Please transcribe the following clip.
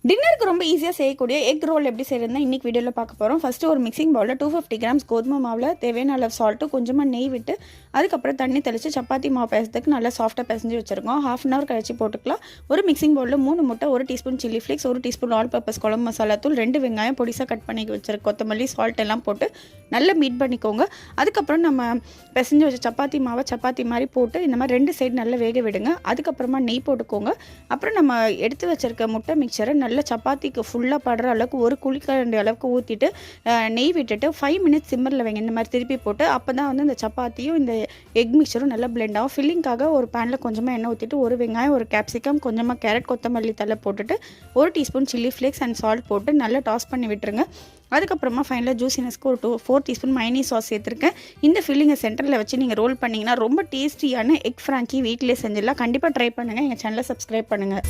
டின்னருக்கு ரொம்ப ஈஸியாக செய்யக்கூடிய எக் ரோல் எப்படி செய்யறதுனா இன்றைக்கி வீடியோவில் பார்க்க போகிறோம். ஃபஸ்ட்டு ஒரு மிக்சிங் பவுலில் 250 கிராம்ஸ் கோதுமை மாவில் தேவையான அளவு சால்ட்டு, கொஞ்சமாக நெய் விட்டு அதுக்கப்புறம் தண்ணி தெளித்து சப்பாத்தி மாவு பேசுறதுக்கு நல்லா சாஃப்ட்டாக பிசைஞ்சு வச்சுருக்கோம். ½ அன் ஹவர் கழிச்சு போட்டுக்கலாம். ஒரு மிக்சிங் பவுலில் 3 முட்டை, 1 teaspoon chilli flakes, 1 teaspoon all purpose குழம்பு மசாலா தூள், 2 வெங்காயம் பொடிசாக கட் பண்ணி வச்சுருக்க கொத்தமல்லி, சால்ட் எல்லாம் போட்டு நல்லா மீட் பண்ணிக்கோங்க. அதுக்கப்புறம் நம்ம பிசைஞ்சு வச்ச சப்பாத்தி மாவை சப்பாத்தி மாதிரி போட்டு இந்த மாதிரி 2 சைடு நல்லா வேக விடுங்க. அதுக்கப்புறமா நெய் போட்டுக்கோங்க. அப்புறம் நம்ம எடுத்து வச்சுருக்க முட்டை மிக்சரை நல்ல சப்பாத்திக்கு ஃபுல்லாக படுற அளவுக்கு ஒரு குழிக்கரண்டி அளவுக்கு ஊற்றிட்டு நெய் விட்டுட்டு 5 மினிட்ஸ் சிம்மரில் வைங்க. இந்த மாதிரி திருப்பி போட்டு அப்போ தான் வந்து இந்த சப்பாத்தியும் இந்த எக் மிக்சரும் நல்லா பிளெண்ட் ஆகும். ஃபில்லிங்காக ஒரு பேனில் கொஞ்சமாக எண்ணெய் ஊற்றிட்டு 1 வெங்காயம், 1 கேப்சிகம், கொஞ்சமாக கேரட், கொத்தமல்லி தலை போட்டுட்டு 1 teaspoon chilli flakes and salt போட்டு நல்லா டாஸ் பண்ணி விட்டுருங்க. அதுக்கப்புறமா ஃபைனலாக ஜூசினஸ்க்கு ஒரு 4 டீஸ்பூன் மைனி சாஸ் சேர்த்துருக்கேன். இந்த ஃபில்லிங்கை சென்டரில் வச்சு நீங்கள் ரோல் பண்ணிங்கன்னா ரொம்ப டேஸ்டியான எக் ஃப்ராங்கி வீட்டிலே செஞ்சிடலாம். கண்டிப்பாக ட்ரை பண்ணுங்கள். எங்கள் சேனலை சப்ஸ்கிரைப் பண்ணுங்கள்.